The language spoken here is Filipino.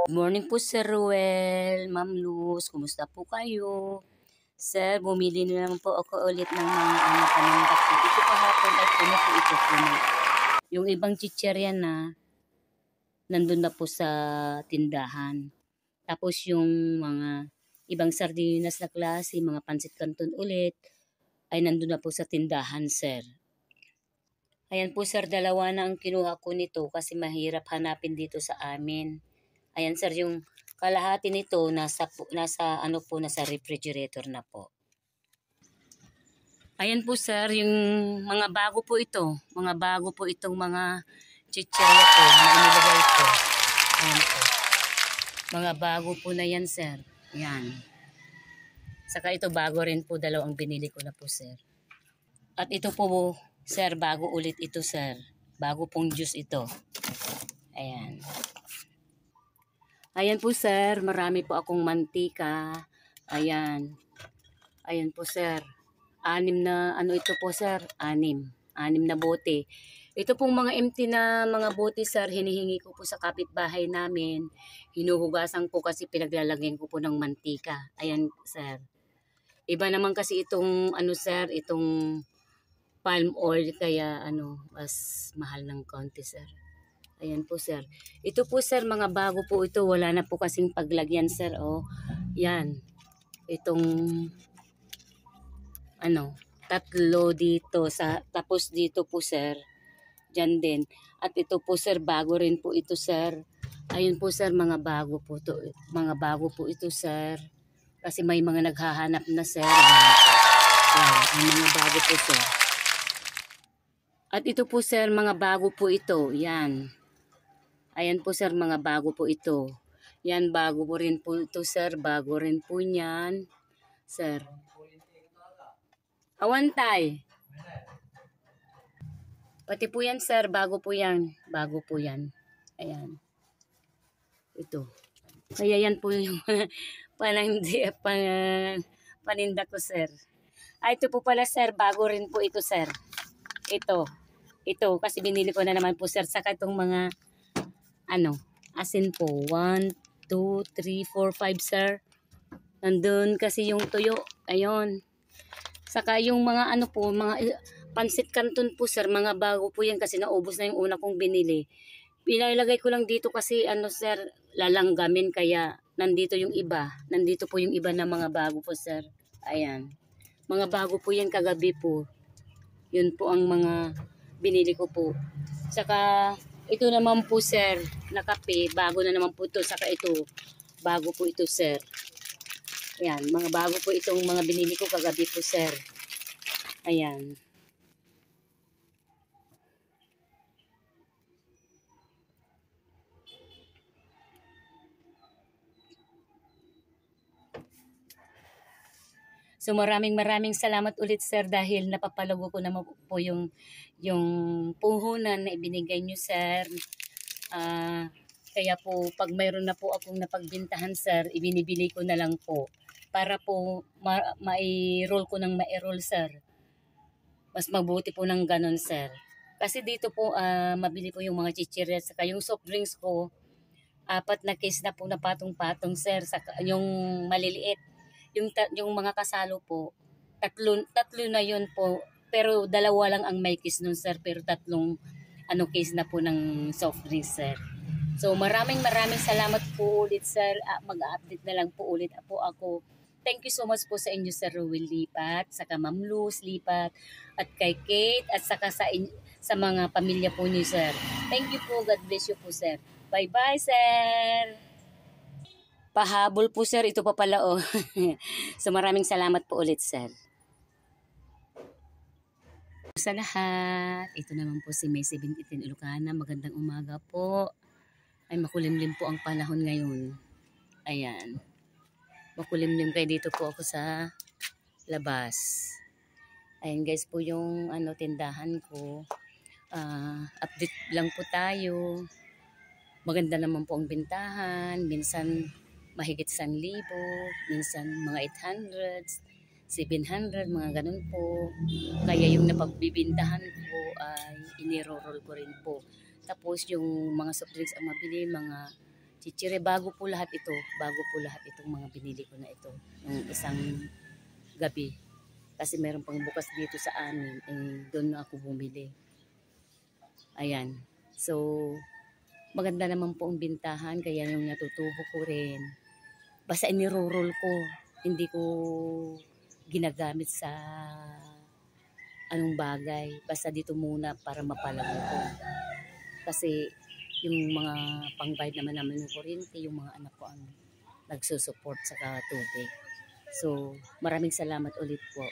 Good morning po, Sir Ruel, Ma'am Luz, kumusta po kayo? Sir, bumili na naman po ako ulit ng mga paninda po. Ito kahapon ay puno po ito puno. Yung ibang chicherya na, nandun na po sa tindahan. Tapos yung mga ibang sardinas na klase, mga pansit canton ulit, ay nandun na po sa tindahan, sir. Ayan po, sir, dalawa na ang kinuha ko nito kasi mahirap hanapin dito sa amin. Ayan, sir, yung kalahati nito nasa refrigerator na po. Ayan po, sir, yung mga bago po ito. Mga bago po itong mga chicherya po na inilagay ko. Ayan po. Mga bago po na yan, sir. Ayan. Saka ito bago rin po, dalawang binili ko na po, sir. At ito po, sir, bago ulit ito, sir. Bago pong juice ito. Ayan. Ayan po, sir. Marami po akong mantika. Ayan. Ayan po, sir. 6 na, ito po, sir? 6 na bote. Ito pong mga empty na mga bote, sir, hinihingi ko po sa kapitbahay namin. Hinuhugasan ko kasi pinaglalagyan ko po ng mantika. Ayan, sir. Iba naman kasi itong, sir, itong palm oil, kaya, mas mahal ng konti, sir. Ayan po, sir. Ito po, sir, mga bago po ito. Wala na po kasing paglagyan, sir. Oh, yan. Itong, tatlo dito. Tapos dito po, sir. Diyan din. At ito po, sir, bago rin po ito, sir. Ayun po, sir, mga bago po ito. Mga bago po ito, sir. Kasi may mga naghahanap na, sir. Yan po. Yan, mga bago po, sir. At ito po, sir, mga bago po ito. Yan. Ayan po, sir, mga bago po ito. Yan, bago po rin po ito, sir. Bago rin po yan, sir. Awantay. Pati po yan, sir. Bago po yan. Bago po yan. Ayan. Ito. Kaya yan po yung paninda ko, sir. Ito po pala, sir. Bago rin po ito, sir. Ito. Kasi binili ko na naman po, sir. Saka itong mga asin po. 1, 2, 3, 4, 5, sir. Nandun kasi yung tuyo. Ayun. Saka yung mga mga pansit canton po, sir. Mga bago po yan kasi naubos na yung una kong binili. Pinalagay ko lang dito kasi sir, lalanggamin kaya nandito yung iba. Nandito po yung iba na mga bago po, sir. Ayan. Mga bago po yan kagabi po. Yun po ang mga binili ko po. Saka ito naman po, sir, na kape. Bago na naman po ito. Saka ito, bago po ito, sir. Ayan, mga bago po itong mga binili ko kagabi po, sir. Ayan. So maraming salamat ulit, sir, dahil napapalago ko naman po yung puhunan na ibinigay nyo, sir. Kaya po pag mayroon na po akong napagbintahan, sir, ibinibili ko na lang po para po ma-roll ko ng ma-roll, sir. Mas mabuti po ng ganon, sir. Kasi dito po mabili po yung mga chichirya, saka yung soft drinks ko, 4 na case na po na patong-patong, sir. Saka yung maliliit. Yung mga kasalo po, tatlo na yun po. Pero 2 lang ang may case nun, sir. Pero 3 case na po ng soft drinks, sir. So maraming salamat po ulit, sir. Mag-update na lang po ulit po ako. Thank you so much po sa inyo, Sir Ruel Lipat, saka Ma'am Luz Lipat, at kay Kate, at saka sa mga pamilya po niyo, sir. Thank you po. God bless you po, sir. Bye-bye, sir. Pahabol po, sir. Ito pa pala, oh. So maraming salamat po ulit, sir. Sa lahat, ito naman po si May 17 Ilocana. Magandang umaga po. Ay makulimlim po ang panahon ngayon. Ayan. Makulimlim kayo, dito po ako sa labas. Ayan guys po yung tindahan ko. Update lang po tayo. Maganda naman po ang bintahan. Minsan mahigit 1,000, minsan mga 800, 700, mga ganun po. Kaya yung napagbibintahan ko ay iniro-roll ko rin po. Tapos yung mga soft drinks ang mabili, mga Chichire, bago po lahat ito. Bago po lahat itong mga binili ko na ito. Yung isang gabi. Kasi meron pang bukas dito sa amin. Eh, doon na ako bumili. Ayan. So, maganda naman po ang bintahan. Kaya yung natutubo ko rin. Basta inirorol ko. Hindi ko ginagamit sa anong bagay. Basta dito muna para mapalago ko. Kasi yung mga pangbayad naman ng kuryente, yung mga anak ko ang nagsusupport sa tubig. So, maraming salamat ulit po.